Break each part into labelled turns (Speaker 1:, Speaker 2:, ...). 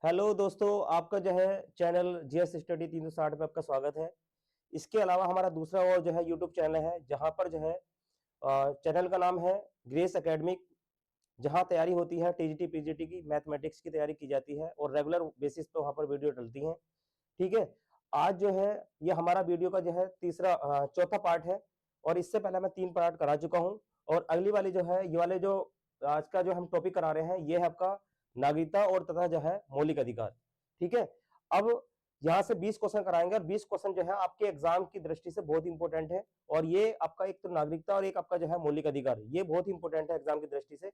Speaker 1: Hello दोस्तों, आपका जो है चैनल जीएस स्टडी 360 पे आपका स्वागत है। इसके अलावा हमारा दूसरा और जो है यूट्यूब चैनल है, जहां पर जो है चैनल का नाम है ग्रेस एकेडमिक, जहां तैयारी होती है टीजीटी पीजीटी की, मैथमेटिक्स की तैयारी की जाती है और रेगुलर बेसिस पे वहां पर वीडियो डलती हैं। ठीक है, आज जो है ये हमारा वीडियो का जो है चौथा पार्ट है और इससे पहले मैं 3 पार्ट करा चुका हूं। और अगली वाली जो है ये वाले जो आज का जो हम टॉपिक करा रहे हैं ये है आपका नागरिकता और तथा जो है मौलिक अधिकार। ठीक है, अब यहाँ से 20 क्वेश्चन कराएंगे और 20 क्वेश्चन जो है आपके एग्जाम की दृष्टि से बहुत इंपॉर्टेंट है। और ये आपका एक तो नागरिकता और एक आपका जो है मौलिक अधिकार, ये बहुत इंपॉर्टेंट है एग्जाम की दृष्टि से।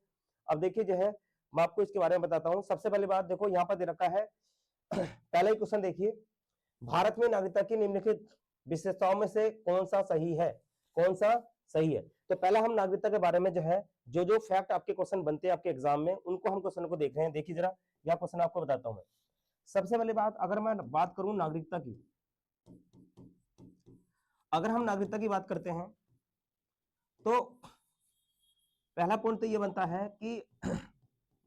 Speaker 1: अब देखिए जो है मैं आपको इसके बारे में बताता हूँ। सबसे पहली बात देखो, यहाँ पर दे रखा है पहला ही क्वेश्चन देखिए, भारत में नागरिकता की निम्नलिखित विशेषताओं में से कौन सा सही है? कौन सा सही है? तो पहला हम नागरिकता के बारे में जो है जो जो फैक्ट आपके क्वेश्चन बनते हैं आपके एग्जाम में, उनको हम क्वेश्चन को देख रहे हैं। देखिए जरा, यह क्वेश्चन आपको बताता हूं मैं। सबसे पहले बात, अगर मैं बात करूं नागरिकता की, अगर हम नागरिकता की बात करते हैं तो पहला पॉइंट तो ये बनता है कि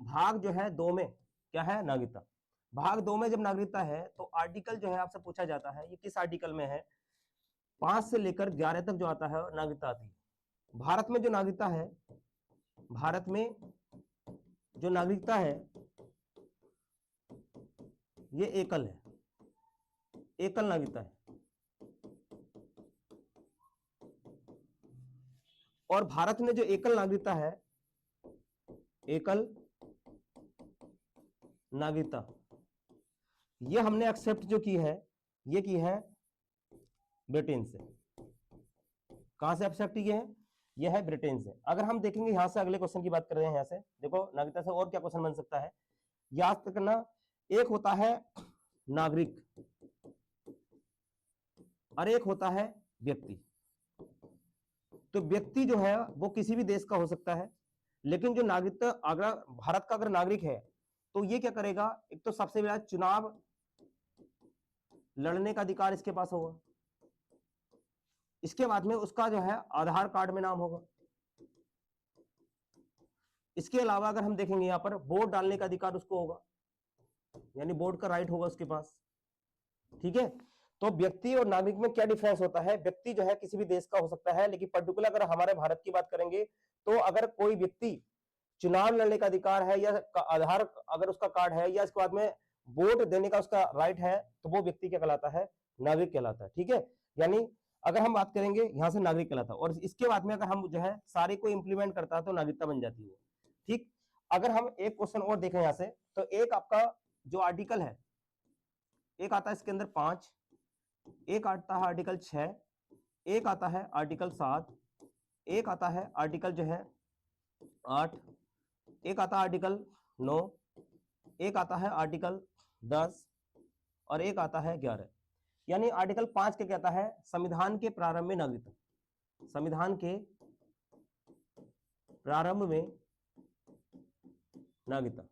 Speaker 1: भाग जो है 2 में क्या है? नागरिकता। भाग 2 में जब नागरिकता है तो आर्टिकल जो है आपसे पूछा जाता है ये किस आर्टिकल में है? 5 से लेकर 11 तक जो आता है नागरिकता आती है। भारत में जो नागरिकता है, भारत में जो नागरिकता है ये एकल है, एकल नागरिकता है। और भारत में जो एकल नागरिकता है, एकल नागरिकता, ये हमने एक्सेप्ट जो की है, ये की है ब्रिटेन से। कहां से एक्सेप्ट किए हैं? ये है ब्रिटेन से। अगर हम देखेंगे यहां से अगले क्वेश्चन की बात कर रहे हैं, यहां से देखो नागरिकता से और क्या क्वेश्चन बन सकता है, याद करना। एक होता है नागरिक और एक होता है व्यक्ति। तो व्यक्ति जो है वो किसी भी देश का हो सकता है, लेकिन जो नागरिकता, अगर भारत का अगर नागरिक है तो ये क्या करेगा? एक तो सबसे पहला चुनाव लड़ने का अधिकार इसके पास होगा, इसके बाद में उसका जो है आधार कार्ड में नाम होगा। इसके अलावा अगर हम देखेंगे यहां पर वोट डालने का अधिकार उसको होगा, यानी वोट का राइट होगा उसके पास। ठीक है, तो व्यक्ति और नागरिक में क्या डिफरेंस होता है? व्यक्ति जो है किसी भी देश का हो सकता है, लेकिन पर्टिकुलर अगर हमारे भारत की बात करेंगे तो अगर कोई व्यक्ति चुनाव लड़ने का अधिकार है या आधार अगर उसका कार्ड है या इसके बाद में वोट देने का उसका राइट है, तो वो व्यक्ति क्या कहलाता है? नागरिक कहलाता है। ठीक है, यानी अगर हम बात करेंगे यहां से नागरिक कहलाता है, और इसके बाद में अगर हम जो है सारे को इंप्लीमेंट करता है तो नागरिकता बन जाती है। ठीक, अगर हम एक क्वेश्चन और देखें यहां से, तो एक आपका जो आर्टिकल है, एक आता है इसके अंदर 5, एक आता है आर्टिकल 6, एक आता है आर्टिकल 7, एक आता है आर्टिकल जो है 8, एक आता है आर्टिकल 9, एक आता है आर्टिकल 10 और एक आता है 11। यानी आर्टिकल 5 क्या कहता है? संविधान के प्रारंभ में नागरिकता, संविधान के प्रारंभ में नागरिकता,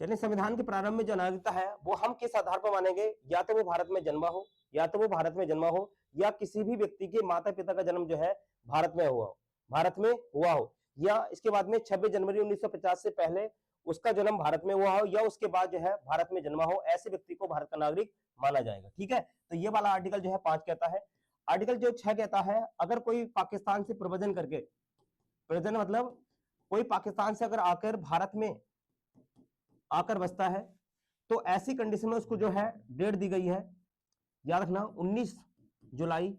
Speaker 1: यानी संविधान के प्रारंभ में जो नागरिकता है वो हम किस आधार पर मानेंगे? या तो वो भारत में जन्मा हो, या तो वो भारत में जन्मा हो, या किसी भी व्यक्ति के माता पिता का जन्म जो है भारत में हुआ हो, भारत में हुआ हो, या इसके बाद में 26 जनवरी 1950 से पहले उसका जन्म भारत में हुआ हो, या उसके बाद जो है भारत में जन्मा हो, ऐसे व्यक्ति को भारत का नागरिक माना जाएगा। ठीक है, तो ये वाला आर्टिकल जो है 5 कहता है। आर्टिकल जो 6 कहता है, अगर कोई पाकिस्तान से प्रव्रजन करके, प्रव्रजन मतलब कोई पाकिस्तान से अगर आकर भारत में आकर बसता है, तो ऐसी कंडीशन में उसको जो है डेट दी गई है, याद रखना 19 जुलाई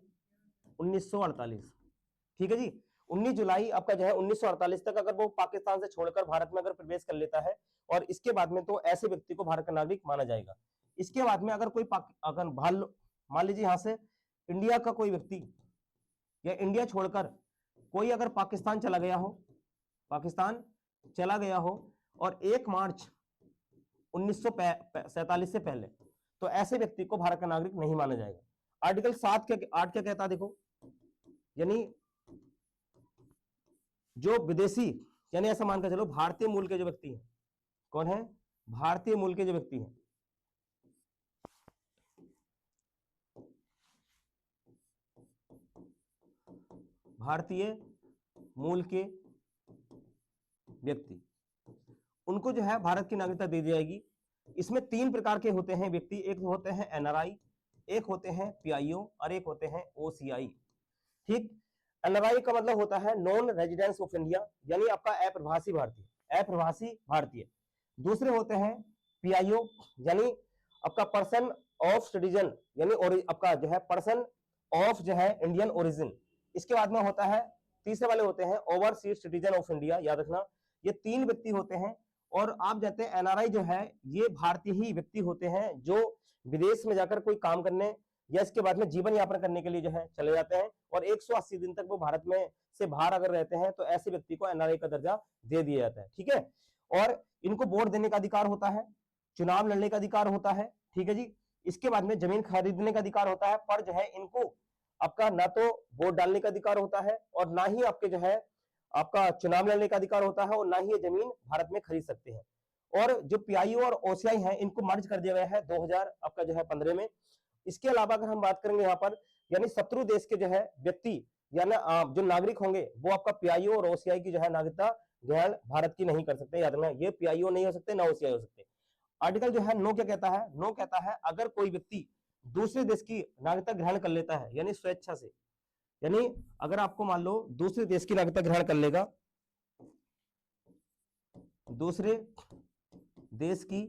Speaker 1: 1948। ठीक है जी, 19 जुलाई आपका जो है 1948 तक अगर वो पाकिस्तान से छोड़कर भारत में अगर प्रवेश कर लेता है, और इसके बाद में तो ऐसे व्यक्ति को भारत का नागरिक माना जाएगा। इसके बाद में अगर कोई अगर मान लीजिए यहां से इंडिया का कोई व्यक्ति या इंडिया छोड़कर कोई अगर पाकिस्तान चला गया हो, पाकिस्तान चला गया हो और 1 मार्च 1947 से पहले, तो ऐसे व्यक्ति को भारत का नागरिक नहीं माना जाएगा। आर्टिकल 7 के 8 क्या कहता है देखो, यानी जो विदेशी, यानी ऐसा मानकर चलो भारतीय मूल के जो व्यक्ति हैं, कौन है? भारतीय मूल के जो व्यक्ति हैं, भारतीय मूल के व्यक्ति, उनको जो है भारत की नागरिकता दे दी जाएगी। इसमें 3 प्रकार के होते हैं व्यक्ति, एक होते हैं एनआरआई, एक होते हैं पीआईओ और एक होते हैं ओसीआई। ठीक, एनआरआई का मतलब होता है नॉन रेजिडेंस ऑफ इंडिया, यानी आपका अप्रवासी भारतीय, अप्रवासी भारतीय। दूसरे होते हैं पीआईओ, यानी आपका पर्सन ऑफ सिटीजन, यानी आपका जो है पर्सन ऑफ जो है इंडियन ओरिजिन। इसके बाद में होता है तीसरे वाले होते हैं ओवरसीज सिटीजन ऑफ इंडिया। याद रखना ये 3 व्यक्ति होते हैं। और आप जानते हैं एनआरआई जो है ये भारतीय ही व्यक्ति होते हैं जो विदेश में जाकर कोई काम करने या इसके बाद में जीवन यापन करने के लिए जो है चले जाते हैं और 180 दिन तक वो भारत में से बाहर अगर रहते हैं तो ऐसे व्यक्ति को एनआरआई का दर्जा दे दिया जाता है। ठीक है, और इनको वोट देने का अधिकार होता है, चुनाव लड़ने का अधिकार होता है। ठीक है जी, इसके बाद में जमीन खरीदने का अधिकार होता है, पर जो है इनको आपका ना तो वोट डालने का अधिकार होता है और ना ही आपके जो है आपका चुनाव लड़ने का अधिकार होता है और ना ही ये जमीन भारत में खरीद सकते हैं। और जो पीआईओ और ओसीआई हैं इनको मर्ज कर दिया गया है 2000 आपका जो है 15 में। इसके अलावा अगर हम बात करेंगे यहाँ पर, यानी शत्रु देश के जो है व्यक्ति या ना जो नागरिक होंगे वो आपका पीआईओ और ओसीआई की जो है नागरिकता ग्रहण भारत की नहीं कर सकते। याद रखना ये पीआईओ नहीं हो सकते ना ओसीआई हो सकते। आर्टिकल जो है नो क्या कहता है, नो कहता है अगर कोई व्यक्ति दूसरे देश की नागरिकता ग्रहण कर लेता है यानी स्वेच्छा से, यानी अगर आपको मान लो दूसरे देश की नागरिकता ग्रहण कर लेगा, दूसरे देश की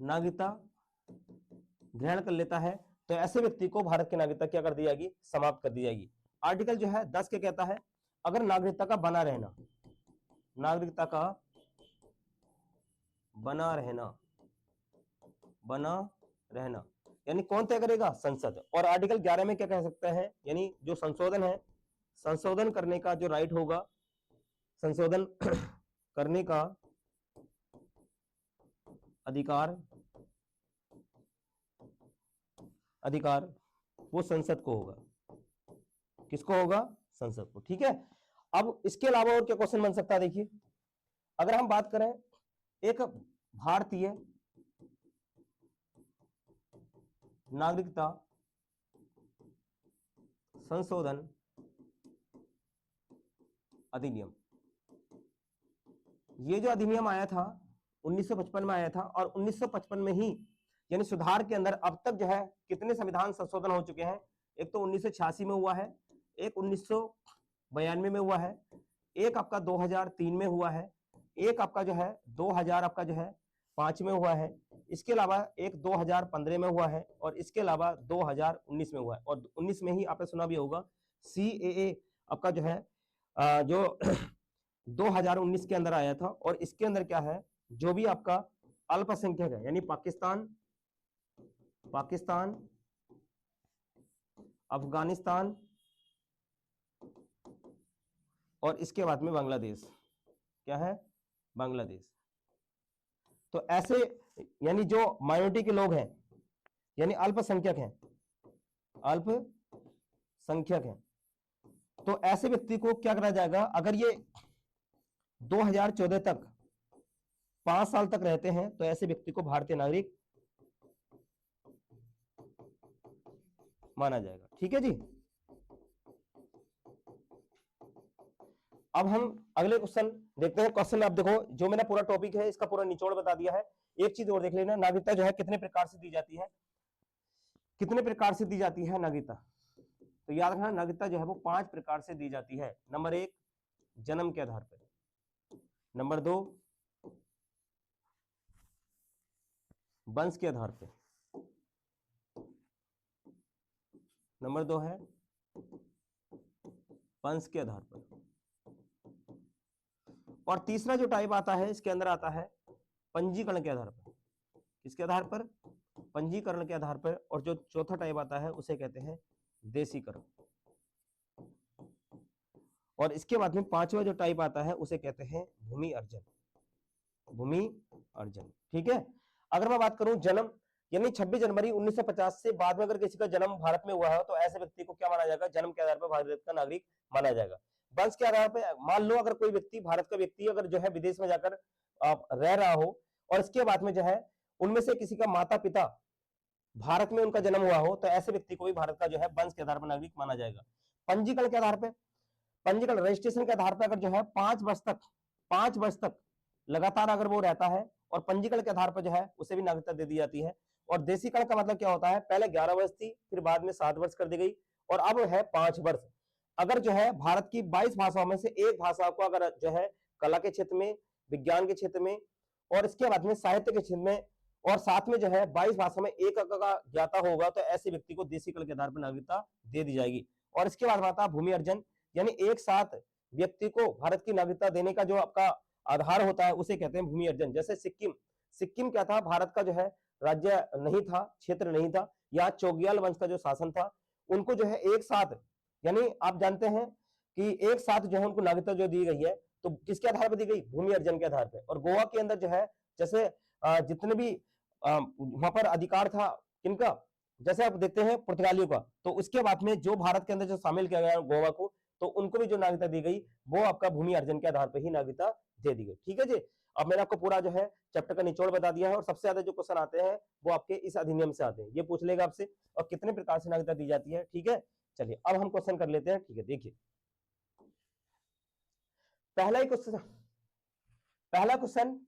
Speaker 1: नागरिकता ग्रहण कर लेता है तो ऐसे व्यक्ति को भारत की नागरिकता क्या कर दी जाएगी, समाप्त कर दी जाएगी। आर्टिकल जो है 10 क्या कहता है, अगर नागरिकता का बना रहना, नागरिकता का बना रहना यानी कौन तय करेगा, संसद। और आर्टिकल 11 में क्या कह सकते हैं, यानी जो संशोधन है, संशोधन करने का जो राइट होगा, संशोधन करने का अधिकार वो संसद को होगा। किसको होगा, संसद को। ठीक है, अब इसके अलावा और क्या क्वेश्चन बन सकता है, देखिए अगर हम बात करें एक भारतीय नागरिकता संशोधन अधिनियम, ये जो अधिनियम आया था 1955 में आया था और 1955 में ही यानी सुधार के अंदर अब तक जो है कितने संविधान संशोधन हो चुके हैं, एक तो 1986 में हुआ है, एक 1992 में हुआ है, एक आपका 2003 में हुआ है, एक आपका जो है 2000 आपका जो है 5 में हुआ है, इसके अलावा एक 2015 में हुआ है और इसके अलावा 2019 में हुआ है। और 19 में ही आपने सुना भी होगा CAA आपका जो है जो 2019 के अंदर आया था और इसके अंदर क्या है, जो भी आपका अल्पसंख्यक है यानी पाकिस्तान, अफगानिस्तान और इसके बाद में बांग्लादेश, क्या है, बांग्लादेश। तो ऐसे यानी जो माइनॉरिटी के लोग हैं यानी अल्पसंख्यक हैं, तो ऐसे व्यक्ति को क्या करा जाएगा, अगर ये 2014 तक 5 साल तक रहते हैं तो ऐसे व्यक्ति को भारतीय नागरिक माना जाएगा। ठीक है जी, अब हम अगले क्वेश्चन देखते हैं। क्वेश्चन आप देखो, जो मैंने पूरा टॉपिक है इसका पूरा निचोड़ बता दिया है। एक चीज और देख लेना, नागरिकता जो है कितने प्रकार से दी जाती है, कितने प्रकार से दी जाती है नागरिकता। तो याद रखना नागरिकता जो है वो 5 प्रकार से दी जाती है। नंबर 1 जन्म के आधार पर, नंबर 2 वंश के आधार पर, नंबर 2 है वंश के आधार पर, और तीसरा जो टाइप आता है इसके अंदर आता है पंजीकरण के आधार पर। किसके आधार पर, पंजीकरण के आधार पर। और जो चौथा टाइप आता है उसे कहते हैं देशीकरण। और इसके बाद में पांचवा जो टाइप आता है उसे कहते हैं भूमि अर्जन, भूमि अर्जन। ठीक है, अगर मैं बात करूं जन्म, यानी 26 जनवरी 1950 से बाद में अगर किसी का जन्म भारत में हुआ है तो ऐसे व्यक्ति को क्या माना जाएगा, जन्म के आधार पर भारत का नागरिक माना जाएगा। वंश के आधार पर, मान लो अगर कोई व्यक्ति, भारत का व्यक्ति अगर जो है विदेश में जाकर रह रहा हो और इसके बाद में जो है उनमें से किसी का माता पिता भारत में उनका जन्म हुआ हो तो ऐसे व्यक्ति को भी भारत का जो है वंश के आधार पर नागरिक माना जाएगा। पंजीकरण के आधार पर, पंजीकरण रजिस्ट्रेशन के आधार पर अगर जो है 5 वर्ष तक लगातार अगर वो रहता है और पंजीकरण के आधार पर जो है उसे भी नागरिकता दे दी जाती है। और देशीकरण का मतलब क्या होता है, पहले 11 वर्ष थी, फिर बाद में 7 वर्ष कर दी गई और अब है 5 वर्ष। अगर जो है भारत की 22 भाषाओं में से एक भाषा को अगर जो है कला के क्षेत्र में, विज्ञान के क्षेत्र में और इसके बाद में साहित्य के क्षेत्र में और साथ में जो है 22 भाषा में एक का ज्ञाता होगा तो ऐसे व्यक्ति को देशीकरण के आधार पर नागरिकता दे दी जाएगी। और इसके बाद आता है भूमि अर्जन, यानी एक साथ व्यक्ति को भारत की नागरिकता देने का जो आपका आधार होता है उसे कहते हैं भूमि अर्जन। जैसे सिक्किम क्या था, भारत का जो है राज्य नहीं था, क्षेत्र नहीं था, यहाँ चोग्याल वंश का जो शासन था, उनको जो है एक साथ, यानी आप जानते हैं कि एक साथ जो है उनको नागरिकता जो दी गई है तो किसके आधार पर दी गई, भूमि अर्जन के आधार पर। और गोवा के अंदर जो है जैसे जितने भी वहां पर अधिकार था किनका, जैसे आप देखते हैं पुर्तगालियों का, तो उसके बाद में जो भारत के अंदर जो शामिल किया गया गोवा को, तो उनको भी जो नागरिकता दी गई वो आपका भूमि अर्जन के आधार पर ही नागरिकता दे दी गई। ठीक है जी, अब मैंने आपको पूरा जो है चैप्टर का निचोड़ बता दिया है और सबसे ज्यादा जो क्वेश्चन आते हैं वो आपके इस अधिनियम से आते हैं, ये पूछ लेगा आपसे और कितने प्रकार से नागरिकता दी जाती है। ठीक है, चलिए अब हम क्वेश्चन कर लेते हैं। ठीक है, देखिए पहला क्वेश्चन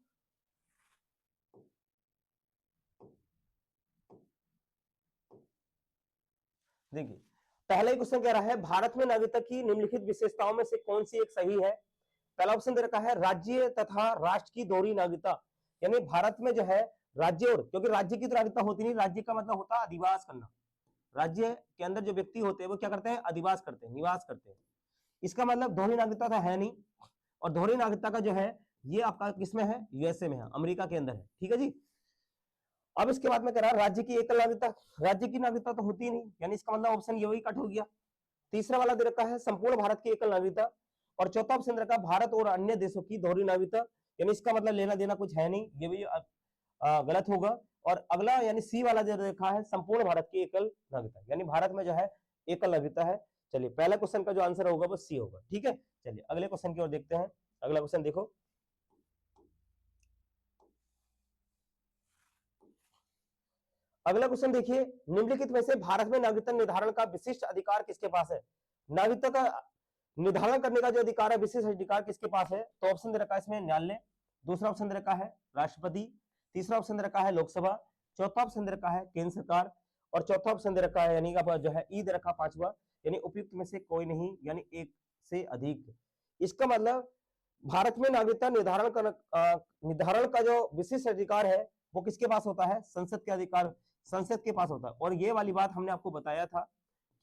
Speaker 1: देखिए, पहला ही क्वेश्चन कह रहा है भारत में नागरिकता की निम्नलिखित विशेषताओं में से कौन सी एक सही है। पहला ऑप्शन दे रखा है राज्य तथा राष्ट्र की दोहरी नागरिकता, यानी भारत में जो है राज्य, और क्योंकि राज्य की तो नागरिकता होती नहीं, राज्य का मतलब होता है अधिवास करना, राज्य के अंदर जो व्यक्ति होते हैं वो क्या करते हैं, अधिवास करते हैं, निवास करते हैं। इसका मतलब दोहरी नागरिकता तो है नहीं, और दोहरी नागरिकता का जो है ये आपका किसमें है, यूएसए में है, अमेरिका के अंदर है। ठीक है जी, अब इसके बाद में कह रहा है राज्य की एकल नागरिकता, राज्य की नागरिकता तो होती नहीं, यानी इसका मतलब ऑप्शन ये वही कट हो गया। तीसरा वाला दे रखा है संपूर्ण भारत की एकल नागरिकता, और चौथा ऑप्शन रखा भारत और अन्य देशों की दोहरी नागरिकता, यानी इसका मतलब लेना देना कुछ है नहीं, ये भी गलत होगा। और अगला यानी सी वाला जो देखा है संपूर्ण भारत की एकल नागरिकता, यानी भारत में जो है एकल नागरिकता है। चलिए पहले क्वेश्चन का जो आंसर होगा वो सी होगा। ठीक है, चलिए अगले क्वेश्चन की ओर देखते हैं। अगला क्वेश्चन देखो, अगला क्वेश्चन देखिए, निम्नलिखित में से भारत में नागरिकता निर्धारण का विशिष्ट अधिकार किसके पास है। नागरिकता का निर्धारण करने का जो अधिकार है, विशिष्ट अधिकार किसके पास है, तो ऑप्शन दे रखा है इसमें न्यायालय, दूसरा ऑप्शन दे रखा है राष्ट्रपति, तीसरा ऑप्शन दे रखा है लोकसभा, चौथा ऑप्शन दे रखा है केंद्र सरकार, और चौथा ऑप्शन दे रखा है यानी जो है ई दे रखा पांचवा, यानी उपयुक्त में से कोई नहीं, यानी एक से अधिक। इसका मतलब भारत में नागरिकता निर्धारण का जो विशिष्ट अधिकार है वो किसके पास होता है, संसद के अधिकार, संसद के पास होता है। और ये वाली बात हमने आपको बताया था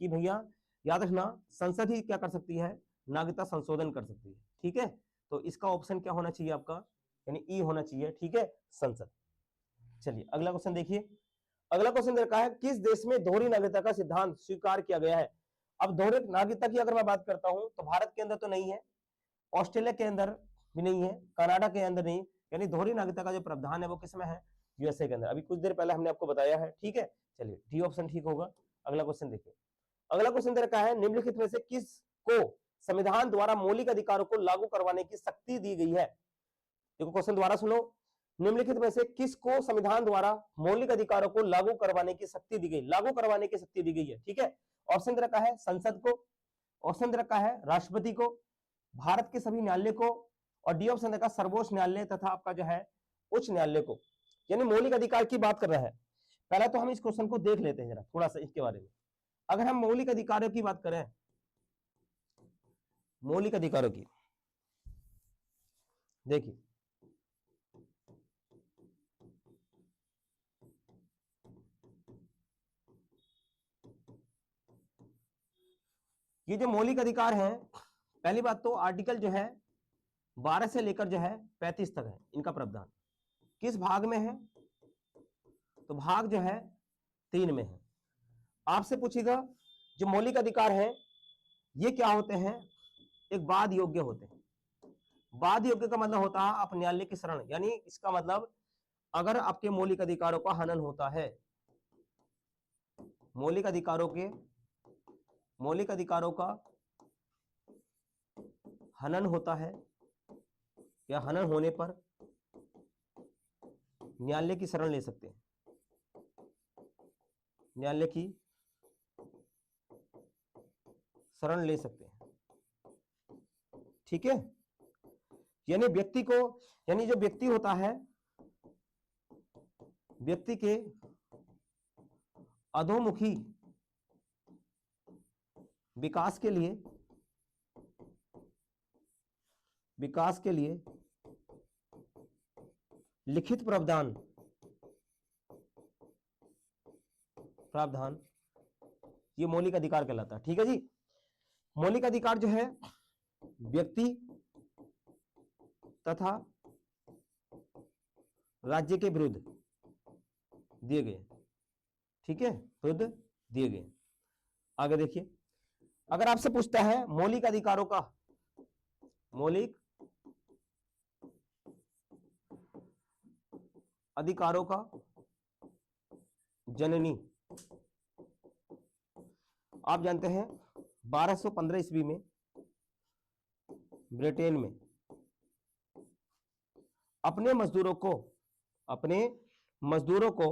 Speaker 1: कि भैया याद रखना, संसद ही क्या कर सकती है, नागरिकता संशोधन कर सकती है। ठीक है, तो इसका ऑप्शन क्या होना चाहिए आपका, यानी ई होना चाहिए। ठीक है, संसद। चलिए अगला क्वेश्चन देखिए, अगला क्वेश्चन देखा है किस देश में दोहरी नागरिकता का सिद्धांत स्वीकार किया गया है। अब दोहरी नागरिकता की अगर मैं बात करता हूं तो भारत के अंदर तो नहीं है, ऑस्ट्रेलिया के अंदर भी नहीं है, कनाडा के अंदर नहीं, यानी दोहरी नागरिकता का जो प्रावधान है वो किसमें है, यूएसए के अंदर। अभी कुछ देर पहले हमने आपको बताया है। ठीक है, चलिए डी ऑप्शन ठीक होगा। अगला क्वेश्चन देखिए, अगला क्वेश्चन दे रखा है निम्नलिखित में से किसको संविधान द्वारा मौलिक अधिकारों को लागू करवाने की शक्ति दी गई है। देखो क्वेश्चन दोबारा सुनो, निम्नलिखित में से किसको संविधान द्वारा मौलिक अधिकारों को लागू करवाने की शक्ति दी गई, लागू करवाने की शक्ति दी गई है। ठीक है, ऑप्शन दे रखा है संसद को, ऑप्शन दे रखा है राष्ट्रपति को, भारत के सभी न्यायालय को, और डी ऑप्शन देखा सर्वोच्च न्यायालय तथा आपका जो है उच्च न्यायालय को। यानी मौलिक अधिकार की बात कर रहा है। पहले तो हम इस क्वेश्चन को देख लेते हैं जरा थोड़ा सा इसके बारे में। अगर हम मौलिक अधिकारों की बात करें, मौलिक अधिकारों की देखिए, ये जो मौलिक अधिकार है, पहली बात तो आर्टिकल जो है 12 से लेकर जो है 35 तक है, इनका प्रावधान किस भाग में है, तो भाग जो है 3 में है। आपसे पूछेगा जो मौलिक अधिकार है ये क्या होते हैं, एक वाद योग्य होते हैं। वाद योग्य का मतलब होता है आप न्यायालय की शरण, यानी इसका मतलब अगर आपके मौलिक अधिकारों का हनन होता है, मौलिक अधिकारों का हनन होता है या हनन होने पर न्यायालय की शरण ले सकते हैं, न्यायालय की शरण ले सकते हैं। ठीक है, यानी व्यक्ति को, यानी जो व्यक्ति होता है, व्यक्ति के अधोमुखी विकास के लिए, लिखित प्रावधान ये मौलिक अधिकार कहलाता है। ठीक है जी, मौलिक अधिकार जो है व्यक्ति तथा राज्य के विरुद्ध दिए गए, ठीक है, विरुद्ध दिए गए। आगे देखिए, अगर आपसे पूछता है मौलिक अधिकारों का, मौलिक अधिकारों का जननी, आप जानते हैं 1215 ईस्वी में ब्रिटेन में अपने मजदूरों को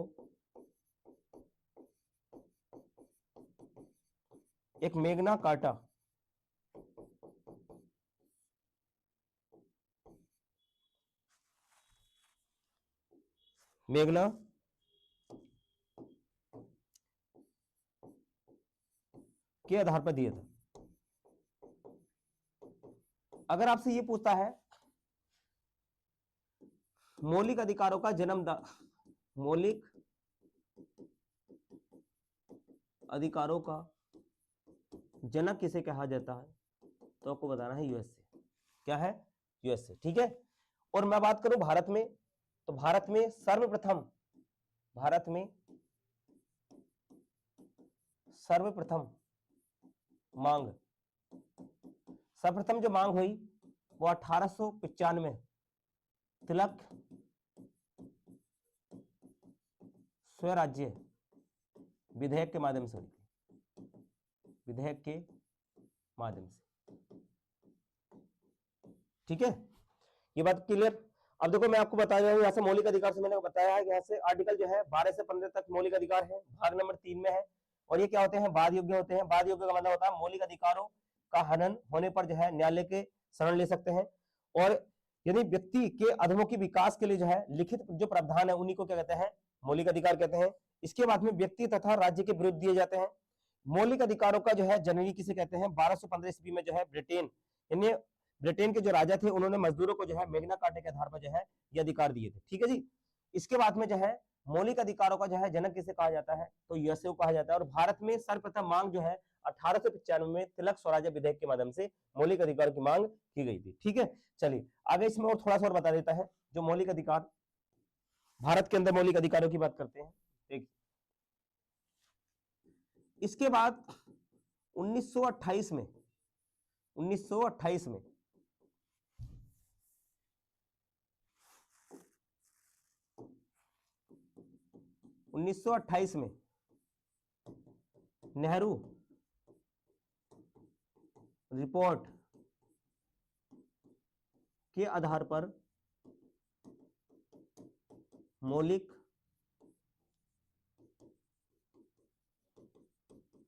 Speaker 1: एक मैग्ना कार्टा, मैग्ना के आधार पर दिया था। अगर आपसे ये पूछता है मौलिक अधिकारों का मौलिक अधिकारों का जनक किसे कहा जाता है, तो आपको बताना है यूएसए। क्या है? यूएसए। ठीक है, और मैं बात करूं भारत में, तो भारत में सर्वप्रथम जो मांग हुई वो 1895 में तिलक स्वराज्य विधेयक के माध्यम से हुई, विधेयक के माध्यम से। ठीक है, ये बात क्लियर। अब देखो मैं आपको बता रहा हूं, यहाँ से मौलिक अधिकार से मैंने बताया है, यहाँ से आर्टिकल जो है 12 से 15 तक मौलिक अधिकार है, भाग नंबर 3 में है। और ये क्या होते हैं? बाद योग्य होते हैं। बाद योग्य का मतलब होता है मौलिक अधिकारों का हनन होने पर जो है न्यायालय के शरण ले सकते हैं। और यदि व्यक्ति के अधोमुखी विकास के लिए जो है लिखित जो प्रावधान है उन्हीं को क्या कहते हैं? मौलिक अधिकार कहते हैं। इसके बाद में व्यक्ति तथा राज्य के विरुद्ध दिए जाते हैं। मौलिक अधिकारों का जो है जननी किसे कहते हैं? 1215 ईस्वी में जो है ब्रिटेन के जो राजा थे उन्होंने मजदूरों को जो है मैग्ना कार्टा के आधार पर जो है ये अधिकार दिए थे। ठीक है जी, इसके बाद में जो है मौलिक अधिकारों का जो है जनक किसे कहा जाता है? तो यूएसए को कहा जाता है। और भारत में सर्वप्रथम मांग जो है 1895 में तिलक स्वराज्य विधेयक के माध्यम से मौलिक अधिकारों की मांग की गई थी। ठीक है, चलिए आगे इसमें और थोड़ा सा और बता देता है जो मौलिक अधिकार भारत के अंदर मौलिक अधिकारों की बात करते हैं। देखिए, इसके बाद 1928 में 1928 में नेहरू रिपोर्ट के आधार पर मौलिक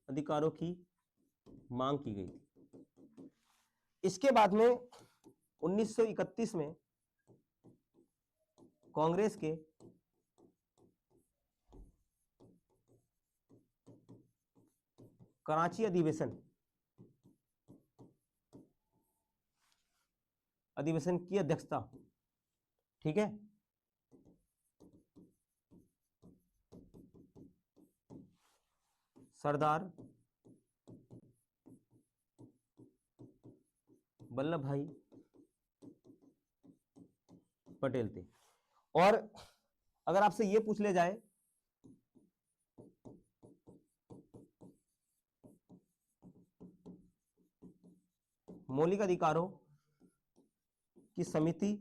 Speaker 1: अधिकारों की मांग की गई थी। इसके बाद में 1931 में कांग्रेस के कराची अधिवेशन की अध्यक्षता, ठीक है, सरदार वल्लभ भाई पटेल थे। और अगर आपसे यह पूछ ले जाए मौलिक अधिकारों की समिति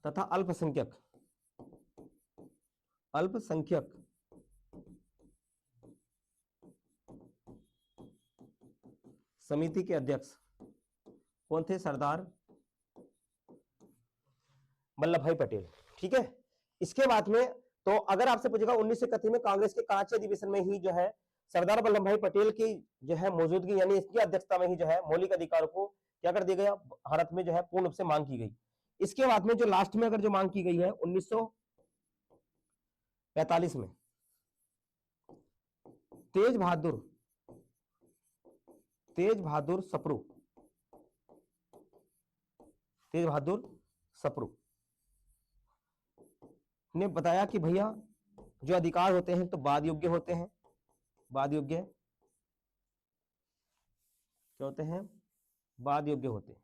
Speaker 1: तथा अल्पसंख्यक समिति के अध्यक्ष कौन थे? सरदार वल्लभ भाई पटेल। ठीक है, इसके बाद में तो अगर आपसे पूछेगा 1931 में कांग्रेस के कराची अधिवेशन में ही जो है सरदार वल्लभ भाई पटेल की जो है मौजूदगी यानी इसकी अध्यक्षता में ही जो है मौलिक अधिकार को क्या कर दिया गया, भारत में जो है पूर्ण रूप से मांग की गई। इसके बाद में जो लास्ट में अगर जो मांग की गई है 1945 में, तेज बहादुर सप्रू ने बताया कि भैया जो अधिकार होते हैं तो बाद योग्य होते हैं, बाद योग्य क्या होते हैं, बाद योग्य होते हैं।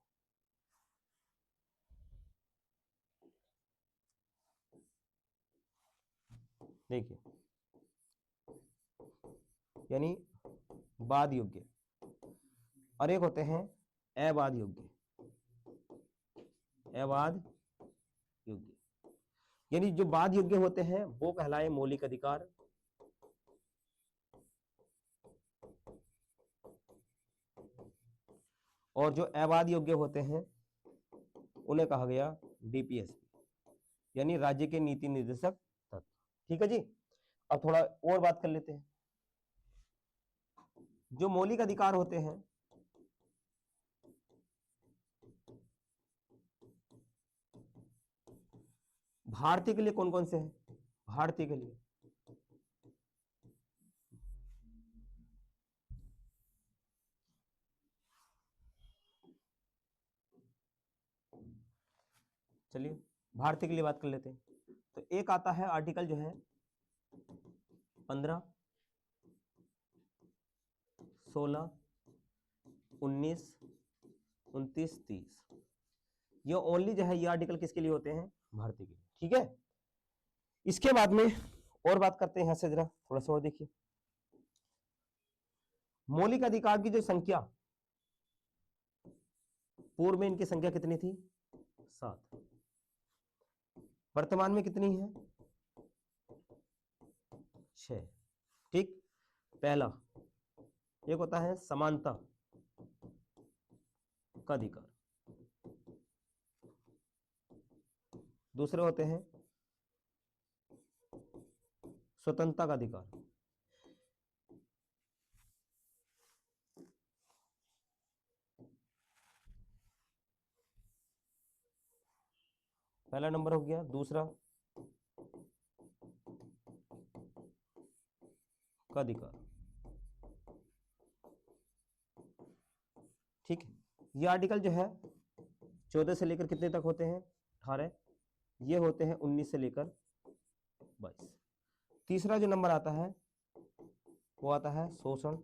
Speaker 1: देखिए यानी बाद योग्य, और एक होते हैं अबाद योग्य, अबाद योग्य। यानी जो बाद योग्य होते हैं वो कहलाए मौलिक अधिकार, और जो अबाध योग्य होते हैं उन्हें कहा गया डीपीएसपी, यानी राज्य के नीति निर्देशक तत्व। ठीक है जी। अब थोड़ा और बात कर लेते हैं। जो मौलिक अधिकार होते हैं भारतीय के लिए कौन कौन से हैं, भारतीय के लिए चलिए भारतीय के लिए बात कर लेते हैं। तो एक आता है आर्टिकल जो है 15, 16, 19, 29, 30। ये ओनली जो है ये आर्टिकल किसके लिए होते हैं, भारतीय के लिए। ठीक है। इसके बाद में और बात करते हैं, यहां से जरा थोड़ा सा और देखिए। मौलिक अधिकार की जो संख्या, पूर्व में इनकी संख्या कितनी थी, 7। वर्तमान में कितनी है, 6। ठीक। पहला एक होता है समानता का अधिकार, दूसरे होते हैं स्वतंत्रता का अधिकार, पहला नंबर हो गया। दूसरा का अधिकार। ठीक है। ये आर्टिकल जो है 14 से लेकर कितने तक होते हैं, 18। ये होते हैं 19 से लेकर 22। तीसरा जो नंबर आता है वो आता है शोषण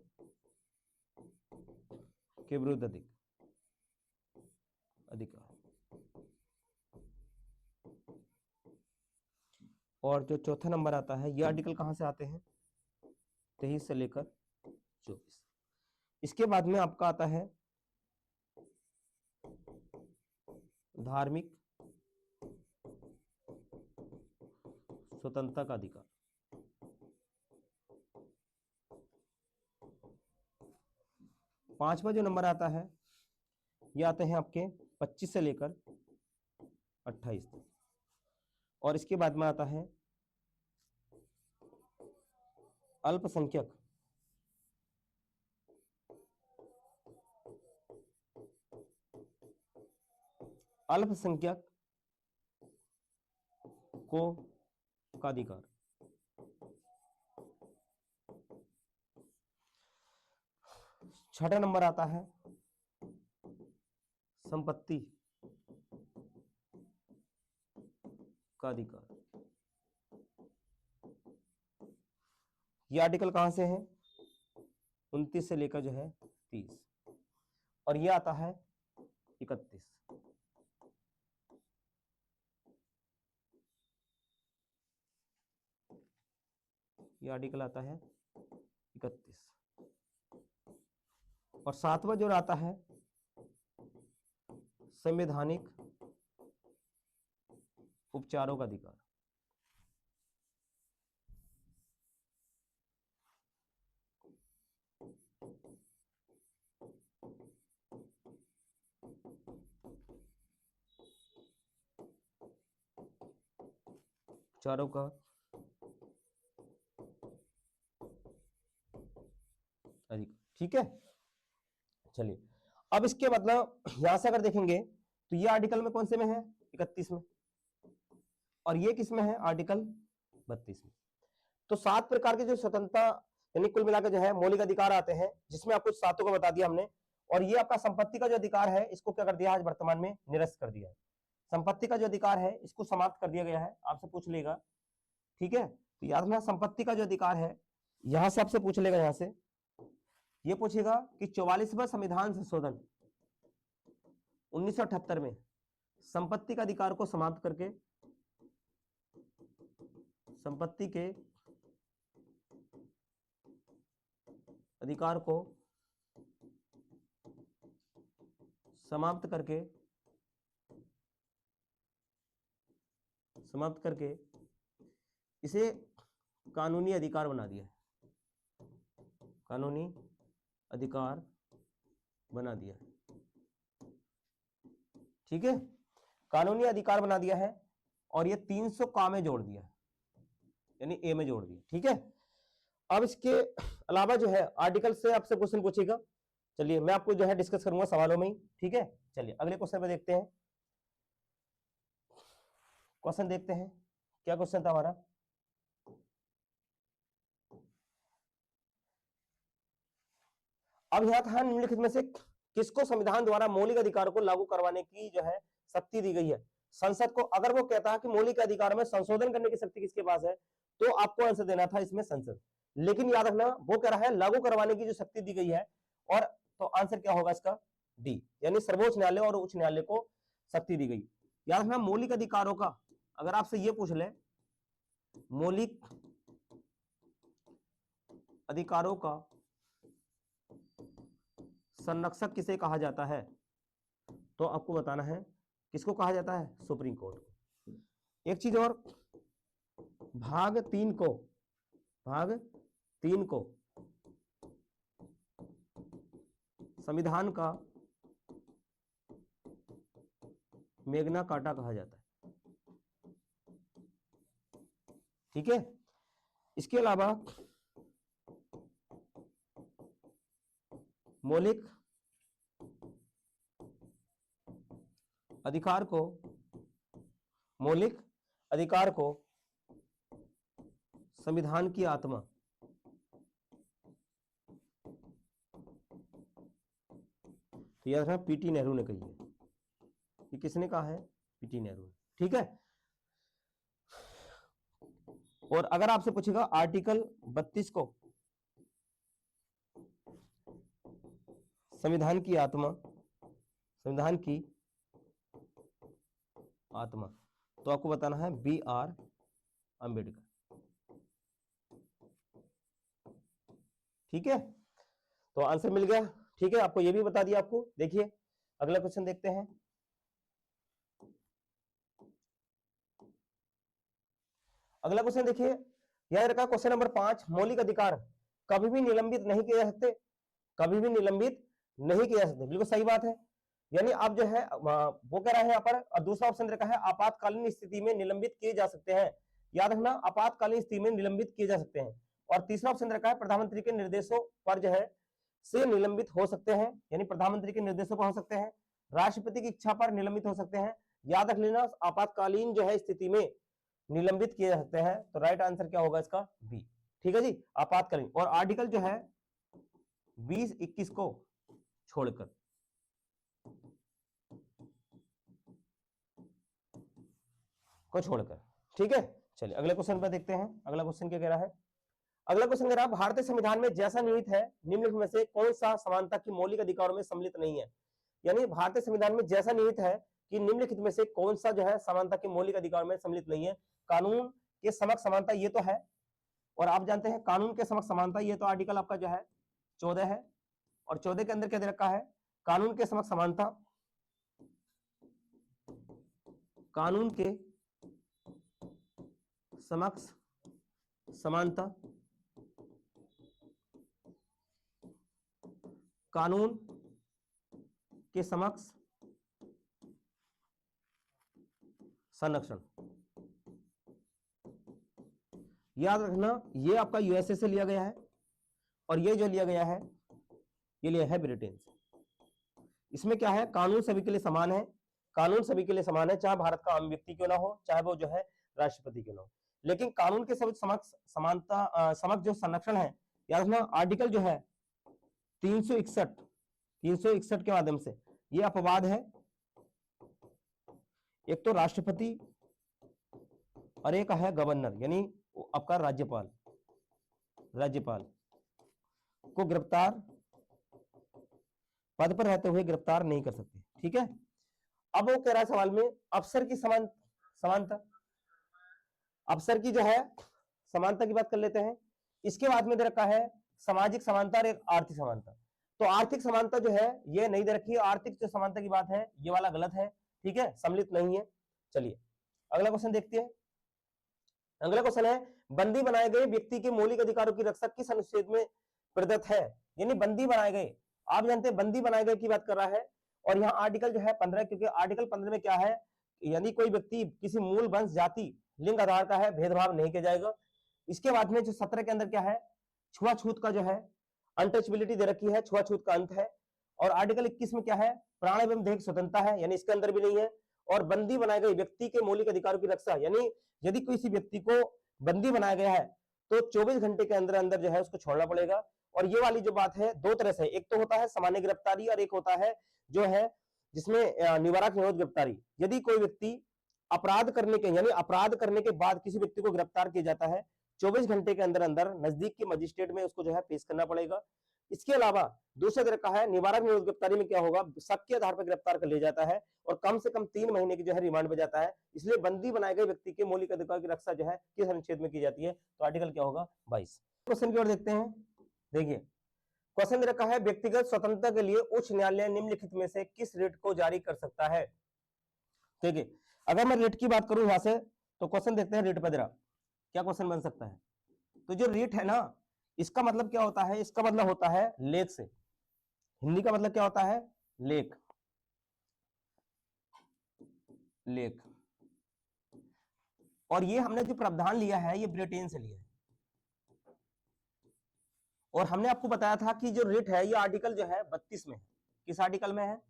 Speaker 1: के विरुद्ध अधिकार। और जो चौथा नंबर आता है, ये आर्टिकल कहां से आते हैं, 23 से लेकर 24। इसके बाद में आपका आता है धार्मिक स्वतंत्रता का अधिकार। पांचवा जो नंबर आता है ये आते हैं आपके 25 से लेकर 28 तक। और इसके बाद में आता है अल्पसंख्यक को का अधिकार। छठा नंबर आता है संपत्ति का अधिकार। ये आर्टिकल कहां से है, 29 से लेकर जो है 30। और ये आता है 31। ये आर्टिकल आता है 31। और सातवां जो आता है संवैधानिक उपचारों का अधिकार। उपचारों का ठीक है। चलिए अब इसके मतलब यहां से अगर देखेंगे तो ये आर्टिकल में कौन से में है, 31 में, और ये किस में है, आर्टिकल 32 में। तो 7 प्रकार के जो स्वतंत्रता यानी कुल मिलाकर जो है मौलिक अधिकार आते हैं, जिसमें आपको 7 को बता दिया हमने। और ये आपका संपत्ति का जो अधिकार है इसको क्या कर दिया आज वर्तमान में निरस्त कर दिया है। संपत्ति का जो अधिकार है इसको समाप्त कर दिया गया है, आपसे पूछ लेगा, ठीक है। तो याद रखना संपत्ति का जो अधिकार है यहां से आपसे पूछ लेगा, यहां से ये पूछेगा कि 44वां संविधान संशोधन 1978 में संपत्ति का अधिकार को समाप्त करके संपत्ति के अधिकार को समाप्त करके इसे कानूनी अधिकार बना दिया है, कानूनी अधिकार बना दिया है, ठीक है। कानूनी अधिकार बना दिया है और ये 300 का में जोड़ दिया, यानी ए में जोड़ दिया, ठीक है। अब इसके अलावा जो है आर्टिकल से आपसे क्वेश्चन पूछेगा, चलिए मैं आपको जो है डिस्कस करूंगा सवालों में ही, ठीक है। चलिए अगले क्वेश्चन पे देखते हैं। क्वेश्चन देखते हैं क्या क्वेश्चन था हमारा। अब यहां था निम्नलिखित में से किसको संविधान द्वारा मौलिक अधिकारों को लागू करवाने की जो है शक्ति दी गई है। संसद को। अगर वो कहता है कि मौलिक अधिकारों में संशोधन करने की शक्ति किसके पास है, तो आपको आंसर देना था इसमें संसद। लेकिन याद रखना वो कह रहा है लागू करवाने की जो शक्ति दी गई है, और तो आंसर क्या होगा इसका, डी, यानी सर्वोच्च न्यायालय और उच्च न्यायालय को शक्ति दी गई। याद रखना मौलिक अधिकारों का अगर आपसे ये पूछ ले, मौलिक अधिकारों का संरक्षक किसे कहा जाता है, तो आपको बताना है किसको कहा जाता है, सुप्रीम कोर्ट को। एक चीज और, भाग 3 को संविधान का मेग्ना कार्टा कहा जाता है, ठीक है। इसके अलावा मौलिक अधिकार को संविधान की आत्मा, तो याद रखना पीटी नेहरू ने कही है। ये किसने कहा है, पीटी नेहरू, ठीक है। और अगर आपसे पूछेगा आर्टिकल 32 को संविधान की आत्मा, तो आपको बताना है बी आर अंबेडकर, ठीक है। तो आंसर मिल गया, ठीक है। आपको ये भी बता दिया आपको। देखिए अगला क्वेश्चन देखते हैं। अगला क्वेश्चन देखिए, याद रखा क्वेश्चन नंबर 5, मौलिक अधिकार कभी भी निलंबित नहीं किए जा सकते, कभी भी निलंबित नहीं किए जा सकते, बिल्कुल सही बात है। यानी आप जो है वो कह रहा है यहाँ पर, दूसरा ऑप्शन रखा है आपातकालीन स्थिति में निलंबित किए जा सकते हैं। याद रखना आपातकालीन स्थिति में निलंबित किए जा सकते हैं। और तीसरा ऑप्शन रखा है प्रधानमंत्री के निर्देशों पर जो है से निलंबित हो सकते हैं, यानी प्रधानमंत्री के निर्देशों पर हो सकते हैं, राष्ट्रपति की इच्छा पर निलंबित हो सकते हैं। याद रख लेना आपातकालीन जो है स्थिति में निलंबित किए जा सकते हैं। तो राइट आंसर क्या होगा इसका, बी, ठीक है जी, आपातकालीन। और आर्टिकल जो है 20-21 को छोड़कर, ठीक है। चलिए अगले क्वेश्चन पर देखते हैं। अगला क्वेश्चन क्या कह रहा है, अगला क्वेश्चन कह रहा है भारतीय संविधान में जैसा निहित है निम्नलिखित में से कौन सा समानता की मौलिक अधिकारों में सम्मिलित नहीं है। यानी भारतीय संविधान में जैसा निहित है कि निम्नलिखित में से कौन सा जो है समानता के मौलिक अधिकारों में सम्मिलित नहीं है। कानून के समक्ष समानता ये तो है, और आप जानते हैं कानून के समक्ष समानता ये तो आर्टिकल आपका जो है 14 है, और 14 के अंदर क्या दे रखा है, कानून के समक्ष समानता, कानून के समक्ष समानता, कानून के समक्ष संरक्षण। याद रखना ये आपका यूएसए से लिया गया है, और ये जो लिया गया है ये लिया है ब्रिटेन से। इसमें क्या है, कानून सभी के लिए समान है, कानून सभी के लिए समान है, चाहे भारत का आम व्यक्ति क्यों ना हो, चाहे वो जो है राष्ट्रपति क्यों ना हो। लेकिन कानून के सब समक्ष समानता समक्ष जो संरक्षण है, याद रखना आर्टिकल जो है 361 के माध्यम से ये अपवाद है, एक तो राष्ट्रपति और एक है गवर्नर, यानी आपका राज्यपाल को गिरफ्तार, पद पर रहते हुए गिरफ्तार नहीं कर सकते। ठीक है, अब वो कह रहा है सवाल में अफसर की समानता, अफसर की जो है समानता की बात कर लेते हैं। इसके बाद में दे रखा है सामाजिक समानता और एक आर्थिक समानता। तो आर्थिक समानता जो है ये नहीं दे रखी है, आर्थिक जो समानता की बात है ये वाला गलत है, ठीक है, सम्मिलित नहीं है। चलिए अगला क्वेश्चन देखते हैं। अगला क्वेश्चन है बंदी बनाए गए व्यक्ति के मौलिक अधिकारों की रक्षा किस अनुच्छेद में प्रदत्त है? यानी बंदी बनाए गए, आप जानते हैं बंदी बनाए गए की बात कर रहा है, और यहाँ आर्टिकल जो है 15, क्योंकि आर्टिकल 15 में क्या है, यानी कोई व्यक्ति किसी मूल वंश जाति लिंग आधार का है, भेदभाव नहीं किया जाएगा। इसके बाद में जो 17 के अंदर क्या है, छुआछूत का जो है अनटचबिलिटी दे रखी है, छुआछूत का अंत है। और आर्टिकल 21 में क्या है, प्राण एवं देह स्वतंत्रता है, यानी इसके अंदर भी नहीं है। और बंदी बनाए गए व्यक्ति के मौलिक अधिकारों की रक्षा, यानी यदि किसी व्यक्ति को बंदी बनाया गया है तो 24 घंटे के अंदर अंदर जो है उसको छोड़ना पड़ेगा। और ये वाली जो बात है दो तरह से, एक तो होता है सामान्य गिरफ्तारी और एक होता है जो है जिसमें निवारक निरोध गिरफ्तारी। यदि कोई व्यक्ति अपराध करने के, यानी अपराध करने के बाद किसी व्यक्ति को गिरफ्तार किया जाता है, 24 घंटे के अंदर अंदर नजदीक के मजिस्ट्रेट में उसको जो है पेश करना पड़ेगा। इसके अलावा दूसरे तरह का है निवारक निरोध गिरफ्तारी में क्या होगा, शक के आधार पर गिरफ्तार कर लिया जाता है और कम से कम 3 महीने की जो है रिमांड में जाता है। इसलिए बंदी बनाए गए व्यक्ति के मौलिक अधिकार की रक्षा जो है किस अनुच्छेद में की जाती है, तो आर्टिकल क्या होगा 22। क्वेश्चन की ओर देखते हैं। देखिए क्वेश्चन दे रखा है व्यक्तिगत स्वतंत्रता के लिए उच्च न्यायालय निम्नलिखित में से किस रिट को जारी कर सकता है? देखिए अगर मैं रिट की बात करूं यहां से, तो क्वेश्चन देखते हैं रिट पदरा क्या क्वेश्चन बन सकता है। तो जो रिट है ना, इसका मतलब क्या होता है, इसका मतलब होता है लेख से, हिंदी का मतलब क्या होता है, लेख, लेख। और ये हमने जो प्रावधान लिया है ये ब्रिटेन से लिया है, और हमने आपको बताया था कि जो रिट है ये आर्टिकल जो है 32 में है। किस आर्टिकल में है,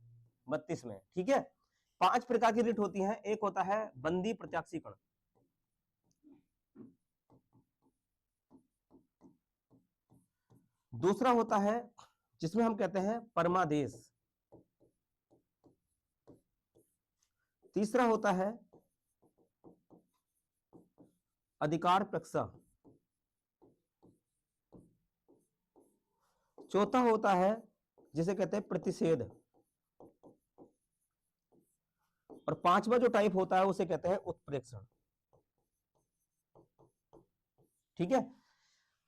Speaker 1: 32 में। ठीक है, 5 प्रकार की रिट होती हैं। एक होता है बंदी प्रत्याक्षीकरण, दूसरा होता है जिसमें हम कहते हैं परमादेश, तीसरा होता है अधिकार प्रक्षा, चौथा होता है जिसे कहते हैं प्रतिषेध, और पांचवा जो टाइप होता है उसे कहते हैं उत्प्रेक्षण। ठीक है,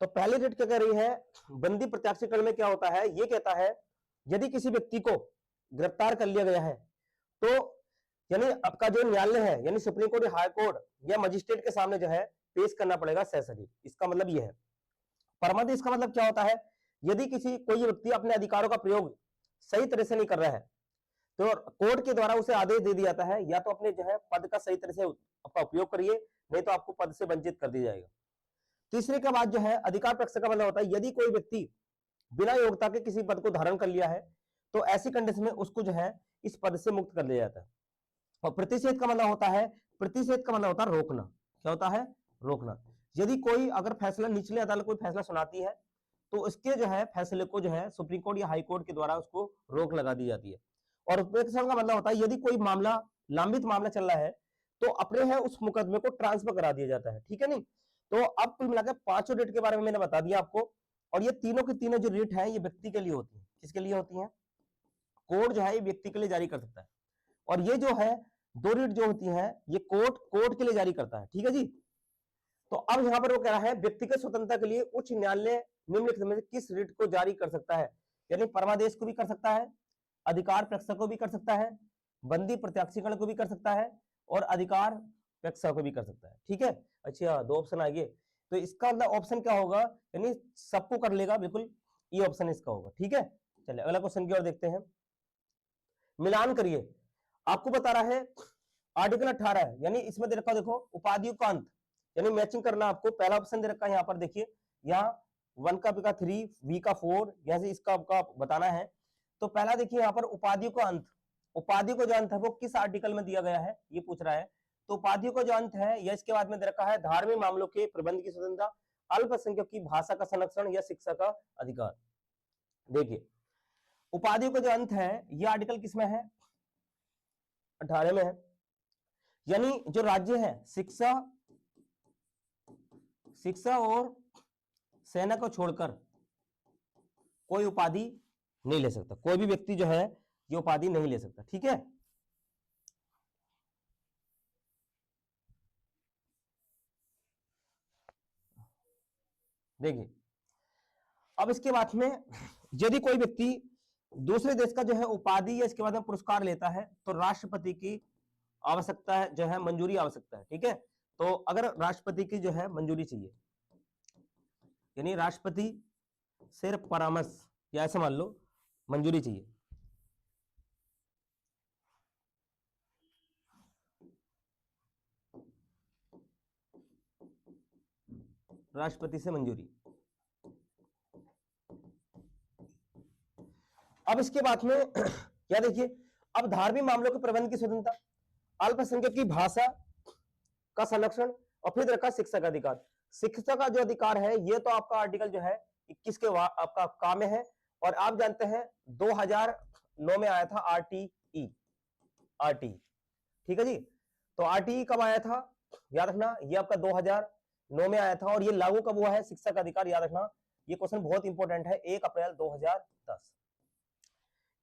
Speaker 1: तो पहली रिट क्या कह रही है, बंदी प्रत्याक्षीकरण में क्या होता है, ये कहता है यदि किसी व्यक्ति को गिरफ्तार कर लिया गया है तो यानी आपका जो न्यायालय है, यानी सुप्रीम कोर्ट, हाई कोर्ट या मजिस्ट्रेट के सामने जो है पेश करना पड़ेगा सशरीर। इसका मतलब ये है। परमादेश का मतलब क्या होता है, यदि किसी कोई व्यक्ति अपने अधिकारों का प्रयोग सही तरह से नहीं कर रहा है तो कोर्ट के द्वारा उसे आदेश दे दिया जाता है या तो अपने जो है पद का सही तरह से आपका उपयोग करिए, नहीं तो आपको पद से वंचित कर दिया जाएगा। तीसरे के बाद जो है अधिकार पक्ष का मतलब होता है यदि कोई व्यक्ति बिना योग्यता के किसी पद को धारण कर लिया है तो ऐसी कंडीशन में उसको जो है इस पद से मुक्त कर दिया जाता है। और प्रतिषेध का मतलब होता है, प्रतिषेध का मतलब होता है रोकना। क्या होता है, रोकना। यदि कोई अगर फैसला, निचली अदालत कोई फैसला सुनाती है तो उसके जो है फैसले को जो है सुप्रीम कोर्ट या हाई कोर्ट के द्वारा उसको रोक लगा दी जाती है। और उत्प्रेक्षण का मतलब होता है यदि कोई मामला, लंबित मामला चल रहा है तो अपने है उस मुकदमे को ट्रांसफर करा दिया जाता है। ठीक है नहीं, तो अब कुल मिलाकर 5 रेट के बारे में मैंने बता दिया आपको। और ये तीनों की तीनों जो रेट है ये व्यक्ति के लिए होती है। किसके लिए होती है, कोर्ट जो है ये व्यक्ति के लिए जारी कर सकता है, और ये जो है 2 रेट जो होती है ये कोर्ट के लिए जारी करता है। ठीक है जी, तो अब यहां पर वो कह रहा है व्यक्तिगत स्वतंत्रता के लिए उच्च न्यायालय निम्नलिखित में से किस रिट को जारी कर सकता है, यानी परमादेश को भी कर सकता है, अधिकार प्रक्षा को भी कर सकता है, बंदी प्रत्याक्षीकरण को भी कर सकता है, और अधिकार प्रक्षा को भी कर सकता है। ठीक है, अच्छा 2 ऑप्शन आ गए, तो इसका मतलब ऑप्शन क्या होगा, यानी सबको कर लेगा, बिल्कुल ये ऑप्शन इसका होगा। ठीक है, चलिए अगला क्वेश्चन की ओर देखते हैं। मिलान करिए, आपको बता रहा है आर्टिकल 18 है, यानी इसमें दे रखा देखो उपाधियों का अंत, यानी मैचिंग करना आपको। पहला ऑप्शन दे रखा है यहाँ पर, देखिए यहाँ 1 का का 3, V का 4, यहाँ से इसका आपका बताना है। तो पहला देखिए यहाँ पर उपाधियों का अंत, उपाधियों का जो अंत है वो किस आर्टिकल में दिया गया है, ये पूछ रहा है। तो उपाधियों का जो अंत है या इसके बाद में दे रखा है धार्मिक मामलों के प्रबंध की स्वतंत्रता, अल्पसंख्यक की भाषा का संरक्षण या शिक्षा का अधिकार। देखिए उपाधियों का जो अंत है ये आर्टिकल किसमें है, 18 में है। यानी जो राज्य है शिक्षा, शिक्षा और सेना को छोड़कर कोई उपाधि नहीं ले सकता, कोई भी व्यक्ति जो है ये उपाधि नहीं ले सकता, ठीक है। देखिए अब इसके बाद में यदि कोई व्यक्ति दूसरे देश का जो है उपाधि या इसके बाद में पुरस्कार लेता है तो राष्ट्रपति की आवश्यकता है, जो है मंजूरी आवश्यकता है, ठीक है। तो अगर राष्ट्रपति की जो है मंजूरी चाहिए, यानी राष्ट्रपति से परामर्श या ऐसे मान लो मंजूरी चाहिए, राष्ट्रपति से मंजूरी। अब इसके बाद में क्या देखिए, अब धार्मिक मामलों के प्रबंध की स्वतंत्रता, अल्पसंख्यक की भाषा का संरक्षण और फिर रखा शिक्षा का अधिकार। शिक्षा का जो अधिकार है ये तो आपका आर्टिकल जो है 21 के आपका काम में है। और आप जानते हैं 2009 में आया था आरटीई, आरटीई, ठीक है जी। तो आरटीई कब आया था याद रखना, ये आपका 2009 में आया था और ये लागू कब हुआ है, शिक्षा का अधिकार, याद रखना ये क्वेश्चन बहुत इंपॉर्टेंट है, 1 अप्रैल 2010।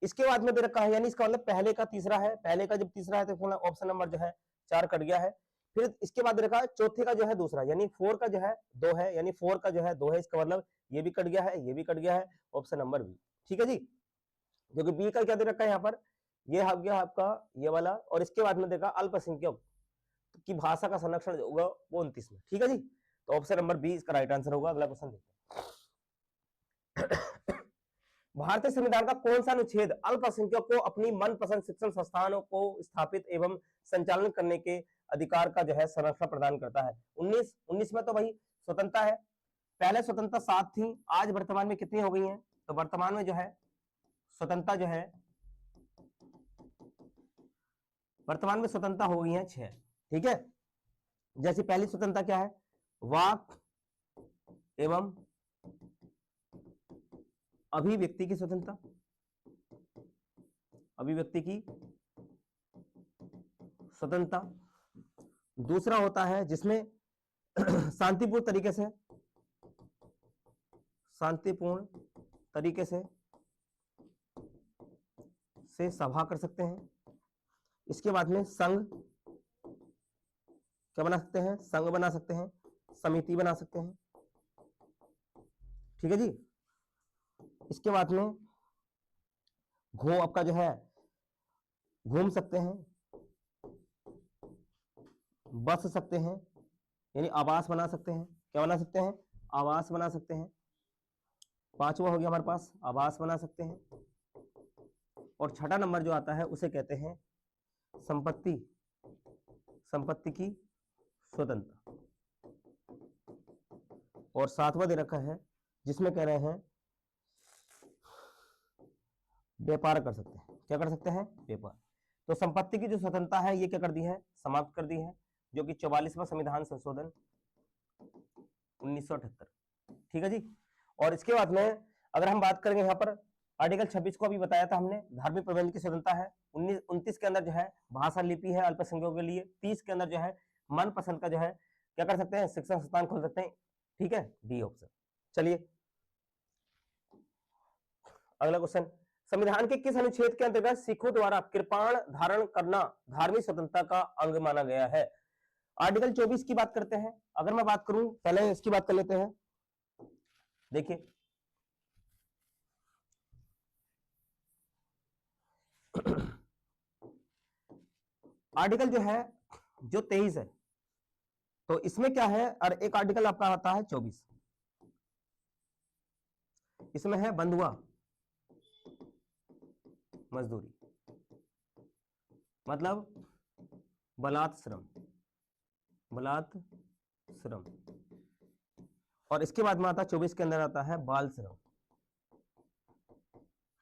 Speaker 1: इसके बाद में दे रखा है, यानी इसका मतलब पहले का तीसरा है, पहले का जब तीसरा है तो ऑप्शन नंबर जो है 4 कट गया है। फिर इसके बाद रखा है चौथे का जो है दूसरा, यानी 4 का जो है 2 है, यानी 4 का जो है 2 है, इसका मतलब ये भी कट गया है, ये भी कट गया है, ऑप्शन नंबर बी, ठीक है जी। जो कि बी का क्या दे रखा है यहाँ पर, ये आ गया आपका ये वाला। और इसके बाद में देखा अल्पसंख्यक की भाषा का संरक्षण होगा वो 29 में, ठीक है जी। तो ऑप्शन नंबर बी इसका राइट आंसर होगा। अगला क्वेश्चन देखते हैं। भारतीय संविधान का कौन सा अनुच्छेद अल्पसंख्यक को अपनी मनपसंद शिक्षण संस्थानों को स्थापित एवं संचालन करने के अधिकार का जो है संरक्षण प्रदान करता है? 19 में तो भाई स्वतंत्रता है, पहले स्वतंत्रता 7 थी, आज वर्तमान में कितनी हो गई हैं? तो वर्तमान में जो है स्वतंत्रता जो है, वर्तमान में स्वतंत्रता हो गई है 6, ठीक है। जैसे पहली स्वतंत्रता क्या है, वाक एवं अभिव्यक्ति की स्वतंत्रता, अभिव्यक्ति की स्वतंत्रता। दूसरा होता है जिसमें शांतिपूर्ण तरीके से, शांतिपूर्ण तरीके से सभा कर सकते हैं। इसके बाद में संघ क्या बना सकते हैं, संघ बना सकते हैं, समिति बना सकते हैं, ठीक है जी। इसके बाद में आपका जो है घूम सकते हैं, बस सकते हैं, यानी आवास बना सकते हैं, क्या बना सकते हैं, आवास बना सकते हैं। 5वां हो गया हमारे पास, आवास बना सकते हैं। और छठा नंबर जो आता है उसे कहते हैं संपत्ति, संपत्ति की स्वतंत्रता। और 7वां दे रखा है जिसमें कह रहे हैं व्यापार कर सकते हैं, क्या कर सकते हैं, व्यापार। तो संपत्ति की जो स्वतंत्रता है ये क्या कर दी है, समाप्त कर दी है, जो कि 44वां संविधान संशोधन 1978, ठीक है जी। और इसके बाद में अगर हम बात करेंगे यहाँ पर आर्टिकल 26 को अभी बताया था हमने, धार्मिक प्रबंध की स्वतंत्रता है। 29 के अंदर जो है भाषा लिपि है अल्पसंख्यकों के लिए। 30 के अंदर जो है मनपसंद का जो है क्या कर सकते हैं, शिक्षण संस्थान खोल सकते हैं, ठीक है, डी ऑप्शन। चलिए अगला क्वेश्चन, संविधान के किस अनुच्छेद के अंतर्गत सिखों द्वारा कृपाण धारण करना धार्मिक स्वतंत्रता का अंग माना गया है? आर्टिकल 24 की बात करते हैं। अगर मैं बात करूं, पहले इसकी बात कर लेते हैं। देखिए आर्टिकल जो है जो 23 है, तो इसमें क्या है, और एक आर्टिकल आपका आता है 24, इसमें है बंधुआ मजदूरी, मतलब बलात् श्रम, बलात् श्रम। और इसके बाद में आता है 24 के अंदर आता है बाल श्रम।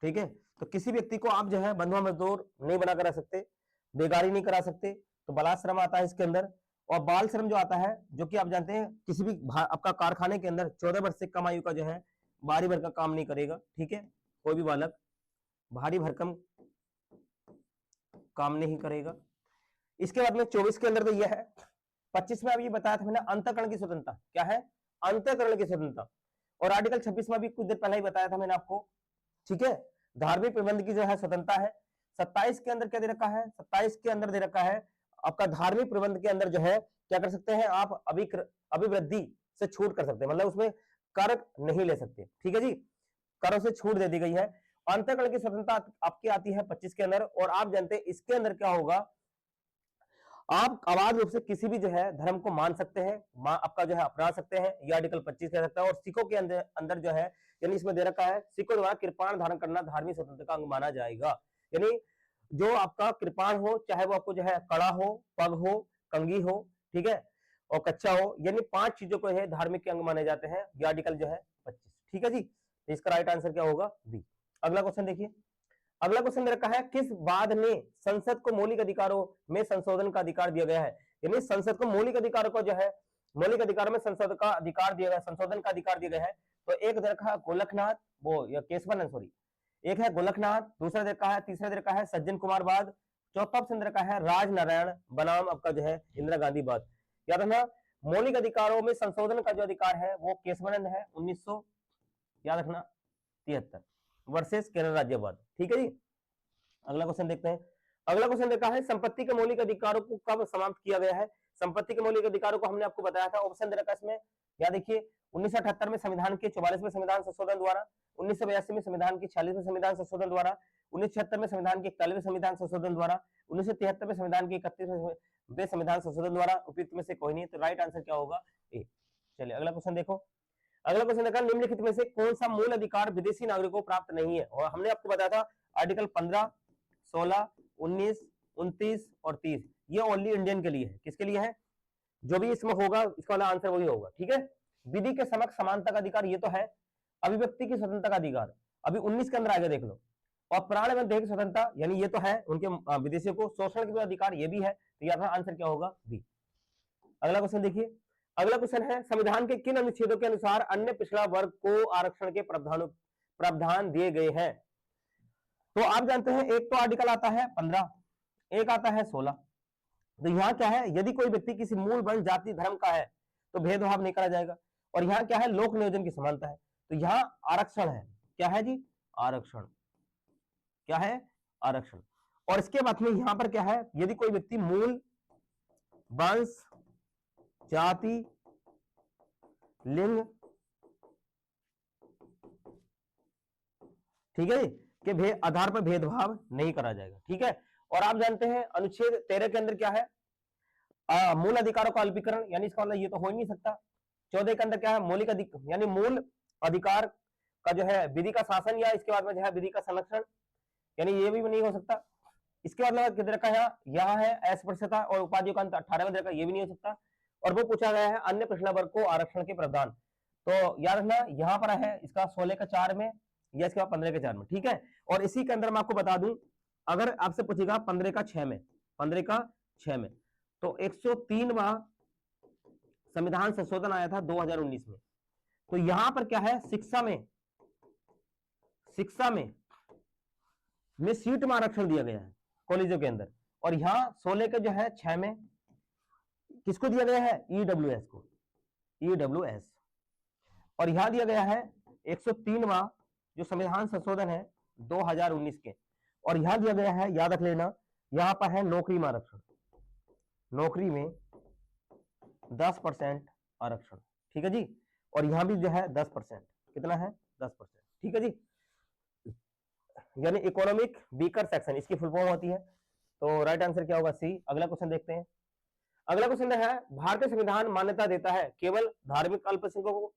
Speaker 1: ठीक है, तो किसी व्यक्ति को आप जो है बंधुआ मजदूर नहीं बनाकर रख सकते, बेगारी नहीं करा सकते, तो बाल श्रम आता है इसके अंदर। और बाल श्रम जो आता है, जो कि आप जानते हैं किसी भी आपका कारखाने के अंदर 14 वर्ष से कम आयु का जो है भारी भरकम काम नहीं करेगा। ठीक है, कोई भी बालक भारी भरकम काम नहीं करेगा। इसके बाद में 24 के अंदर तो यह है। 25 में अभी बताया था मैंने अंतःकरण की स्वतंत्रता। क्या है? अंतःकरण की स्वतंत्रता। और आर्टिकल 26 में भी कुछ देर पहले ही बताया था मैंने आपको। ठीक है, धार्मिक प्रबंध की जो है स्वतंत्रता है। 27 के अंदर क्या दे रखा है? 27 के अंदर दे रखा है आपका धार्मिक प्रबंध के अंदर जो है क्या कर सकते हैं आप, अभिवृद्धि से छूट कर सकते हैं, मतलब उसमें कर नहीं ले सकते। ठीक है जी, करों से छूट दे दी गई है। अंतःकरण की स्वतंत्रता आपकी आती है 25 के अंदर। और आप जानते हैं इसके अंदर क्या होगा, आप अबाध रूप से किसी भी जो है धर्म को मान सकते हैं, आपका जो है अपना सकते हैं, ये आर्टिकल 25 कह सकता है। और सिखों के अंदर जो है, यानी इसमें दे रखा है सिखों द्वारा कृपाण धारण करना धार्मिक स्वतंत्रता का अंग माना जाएगा। यानी जो आपका कृपाण हो, चाहे वो आपको जो है कड़ा हो, पग हो, कंगी हो, ठीक है, और कच्चा हो, यानी 5 चीजों को है धार्मिक के अंग माने जाते हैं। ये आर्टिकल जो है 25। ठीक है जी, तो इसका राइट आंसर क्या होगा? बी। अगला क्वेश्चन देखिए। अगला क्वेश्चन दे रखा है किस बाद में संसद को मौलिक अधिकारों में संशोधन का अधिकार दिया गया है? यानी संसद को मौलिक अधिकारों को जो है मौलिक अधिकारों में संसद का अधिकार दिया गया, संशोधन का अधिकार दिया गया है। तो एक दे रखा है गोलखनाथ, वो या केशवानंद, सॉरी, एक है गोलखनाथ, दूसरा दे रखा है, तीसरा दे रखा है सज्जन कुमार बाद, चौथा ऑप्शन दे रखा है राजनारायण बनाम आपका जो है इंदिरा गांधी बाद। याद रखना, मौलिक अधिकारों में संशोधन का जो अधिकार है वो केशवानंद है 1900 याद रखना 73 वर्सेस केरल राज्यवाद। ठीक है जी, अगला क्वेश्चन देखते हैं। अगला क्वेश्चन देखा है संपत्ति के मौलिक अधिकारों को कब समाप्त किया गया है? संपत्ति के मौलिक अधिकारों को हमने आपको बताया था। ऑप्शन दे रखा है इसमें, या देखिए 1978 में संविधान के 44वें संविधान संशोधन द्वारा, 1982 में संविधान के 46वें संविधान संशोधन द्वारा, 1976 में संविधान के 41वें संविधान संशोधन द्वारा, 1973 में संविधान के 31वें संविधान संशोधन द्वारा। उपयुक्त में से कोई नहीं, तो राइट आंसर क्या होगा? ए। चलिए अगला क्वेश्चन देखो। अगला क्वेश्चन देखा निम्नलिखित में से कौन सा मूल अधिकार विदेशी नागरिकों को प्राप्त नहीं है? और हमने आपको बताया था आर्टिकल 15, 16, 19, 29 और 30 ये ओनली इंडियन के लिए है। किसके लिए है? जो भी इसमें होगा इसका वाला आंसर वही होगा। ठीक है, विधि के समक्ष समानता का अधिकार ये तो है। अभिव्यक्ति की स्वतंत्रता का अधिकार अभी 19 के अंदर आगे देख लो। और प्राण एवं देह की स्वतंत्रता यानी ये तो है उनके विदेशियों को शोषण के अधिकार ये भी है। तो यह आंसर क्या होगा? बी। अगला क्वेश्चन देखिए। अगला क्वेश्चन है संविधान के किन अनुच्छेदों के अनुसार अन्य पिछड़ा वर्ग को आरक्षण के प्रावधान दिए गए हैं? तो आप जानते हैं एक तो आर्टिकल आता है 15, एक आता है 16। तो यहाँ क्या है, यदि कोई व्यक्ति किसी मूल वर्ण जाति धर्म का है तो भेदभाव नहीं करा जाएगा। और यहाँ क्या है, लोक नियोजन की समानता है। तो यहाँ आरक्षण है। क्या है जी? आरक्षण। क्या है? आरक्षण। और इसके बाद में यहाँ पर क्या है, यदि कोई व्यक्ति मूल वंश जाति लिंग, ठीक है, के आधार पर भेदभाव नहीं करा जाएगा। ठीक है, और आप जानते हैं अनुच्छेद 13 के अंदर क्या है, मूल अधिकारों का अल्पीकरण, यानी इसका मतलब ये तो हो ही नहीं सकता। 14 के अंदर क्या है, मौलिक अधिकार यानी मूल अधिकार का जो है विधि का शासन, या इसके बाद में जो है विधि का संरक्षण, यानी ये भी नहीं हो सकता। इसके बाद किधर का है, यहाँ है अस्पृश्यता और उपाधियों का अंत 18 में, ये भी नहीं हो सकता। और वो पूछा गया है अन्य पिछड़ा वर्ग को आरक्षण के प्रावधान। तो याद रखना यहाँ पर है इसका 16 का 4 में या इसके बाद 15 के 4 में। ठीक है, और इसी के अंदर मैं आपको बता दूं, अगर आपसे पूछेगा 15 का 6 में, 15 का 6 में, तो 103वां संविधान संशोधन आया था 2019 में। तो यहां पर क्या है, शिक्षा में सीट में आरक्षण दिया गया है कॉलेजों के अंदर। और यहाँ 16 के जो है 6 में किसको दिया गया है? ईडब्ल्यूएस को, ईडब्ल्यूएस। और यहां दिया गया है 103वां जो संविधान संशोधन है 2019 के। और यहां दिया गया है, याद रख लेना, यहां पर है नौकरी में आरक्षण, नौकरी में 10% आरक्षण। ठीक है जी, और यहां भी जो है 10%, कितना है? 10%। ठीक है जी, यानी इकोनॉमिक वीकर सेक्शन इसकी फुल फॉर्म होती है। तो राइट आंसर क्या होगा? सी। अगला क्वेश्चन देखते हैं। अगला क्वेश्चन है भारतीय संविधान मान्यता देता है केवल धार्मिक अल्पसंख्यकों को।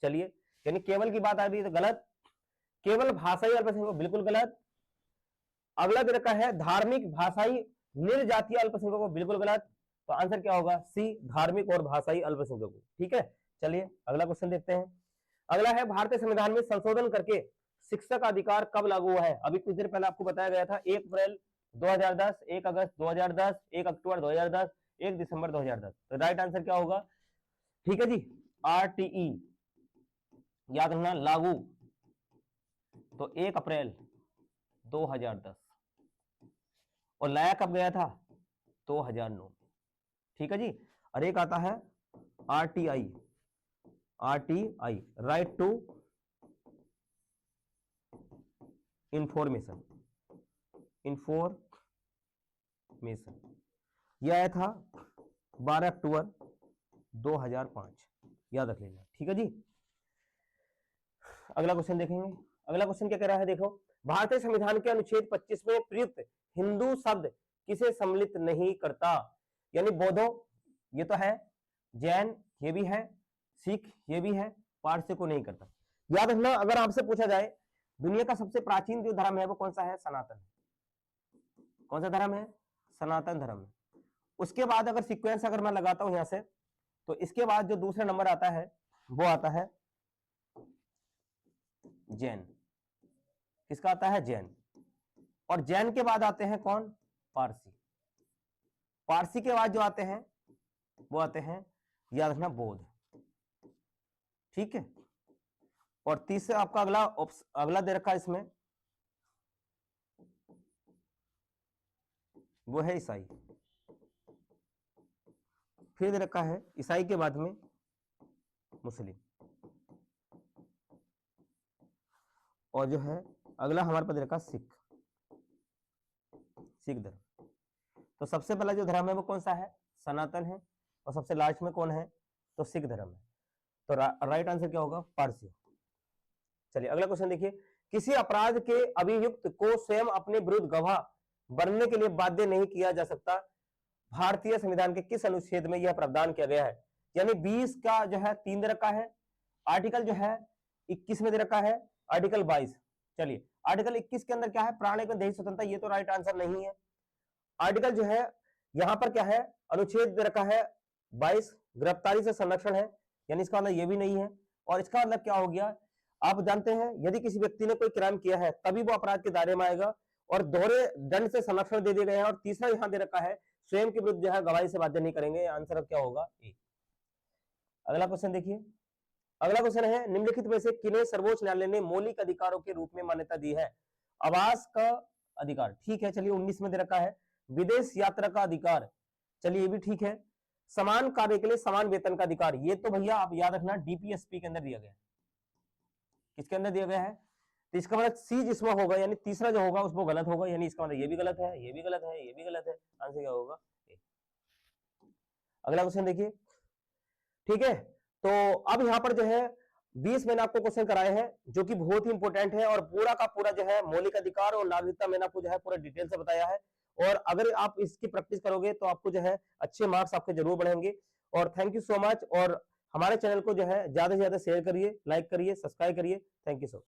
Speaker 1: चलिए, यानी केवल की बात आ रही है तो गलत, केवल भाषाई अल्पसंख्यक बिल्कुल गलत। अगला दे रखा है धार्मिक भाषाई निर्जातीय अल्पसंख्यकों बिल्कुल गलत। तो आंसर क्या होगा? सी, धार्मिक और भाषाई अल्पसंख्यकों। ठीक है, चलिए अगला क्वेश्चन देखते हैं। अगला है, भारतीय संविधान में संशोधन करके शिक्षक अधिकार कब लागू हुआ है? अभी कुछ देर पहले आपको बताया गया था 1 अप्रैल 2010, 1 अगस्त 2010, 1 अक्टूबर 2010, 1 दिसंबर 2010। तो राइट आंसर क्या होगा? ठीक है जी, आरटीई याद रखना, लागू तो 1 अप्रैल 2010 और लाया कब गया था? 2009। ठीक है जी। और एक आता है RTI, RTI right to information, information, यह आया था 12 अक्टूबर 2005, याद रख लेना। ठीक है जी। अगला क्वेश्चन देखेंगे। अगला क्वेश्चन क्या कह रहा है, देखो, भारतीय संविधान के अनुच्छेद 25 में प्रयुक्त हिंदू शब्द किसे सम्मिलित नहीं करता? यानी बौद्धों, ये तो है, जैन ये भी है, सिख ये भी है, पारसी को नहीं करता। याद रखना, अगर आपसे पूछा जाए दुनिया का सबसे प्राचीन जो धर्म है वो कौन सा है? सनातन। कौन सा धर्म है? सनातन धर्म। उसके बाद अगर सीक्वेंस अगर मैं लगाता हूं यहां से, तो इसके बाद जो दूसरा नंबर आता है वो आता है जैन। किसका आता है? जैन। और जैन के बाद आते हैं कौन? पारसी। पारसी के बाद जो आते हैं वो आते हैं, याद रखना, बौद्ध। ठीक है। और तीसरा आपका अगला दे रखा है इसमें, वो है ईसाई। फिर दे रखा है ईसाई के बाद में मुस्लिम। और जो है अगला हमारे पास दे रखा सिख, सिख धर्म। तो सबसे पहला जो धर्म है वो कौन सा है? सनातन है। और सबसे लास्ट में कौन है? तो सिख धर्म है। तो राइट आंसर क्या होगा? पारसी। चलिए अगला क्वेश्चन देखिए, किसी अपराध के अभियुक्त को स्वयं अपने विरुद्ध गवाह बनने के लिए बाध्य नहीं किया जा सकता? भारतीय संविधान के किस अनुच्छेद में यह प्रावधान किया गया है? यानी 20 का जो है 3 दे रखा है, आर्टिकल जो है 21 में दे रखा है, आर्टिकल 22। चलिए आर्टिकल 21 के अंदर क्या है? प्राण एवं देही स्वतंत्रता, ये तो राइट आंसर नहीं है। आर्टिकल जो है यहां पर क्या है? अनुच्छेद दे रखा है 22, गिरफ्तारी से संरक्षण है, यानी इसका मतलब ये भी नहीं है। और इसका मतलब क्या हो गया? आप जानते हैं यदि किसी व्यक्ति ने कोई क्राइम किया है तभी वो अपराध के दायरे में आएगा, और दोहरे दंड से संरक्षण दे दिए गए हैं। और तीसरा यहां दे रखा है स्वयं के विरुद्ध जो है गवाही से बाध्य नहीं करेंगे। आंसर अब क्या होगा? ए। अगला क्वेश्चन देखिए। अगला क्वेश्चन है, निम्नलिखित में से किन्हें सर्वोच्च न्यायालय ने मौलिक अधिकारों के रूप में मान्यता दी है? आवास का अधिकार, ठीक है, चलिए 19 में दे रखा है। विदेश यात्रा का अधिकार, चलिए ये भी ठीक है। समान कार्य के लिए समान वेतन का अधिकार, ये तो भैया आप याद रखना डीपीएसपी के अंदर दिया गया है। किसके अंदर दिया गया है? तो इसका मतलब सी जिसमें होगा, यानी तीसरा जो होगा उसमें गलत होगा, यानी इसका मतलब ये भी गलत है, ये भी गलत है, ये भी गलत है। आंसर क्या होगा? अगला क्वेश्चन देखिए। ठीक है, तो अब यहाँ पर जो है 20 मैंने आपको क्वेश्चन कराए हैं जो कि बहुत ही इंपॉर्टेंट है, और पूरा का पूरा जो है मौलिक अधिकार और नागरिकता मैंने आपको जो है पूरा डिटेल से बताया है। और अगर आप इसकी प्रैक्टिस करोगे तो आपको जो है अच्छे मार्क्स आपके जरूर बढ़ेंगे। और थैंक यू सो मच। और हमारे चैनल को जो है ज्यादा से ज्यादा शेयर करिए, लाइक करिए, सब्सक्राइब करिए। Thank you so much.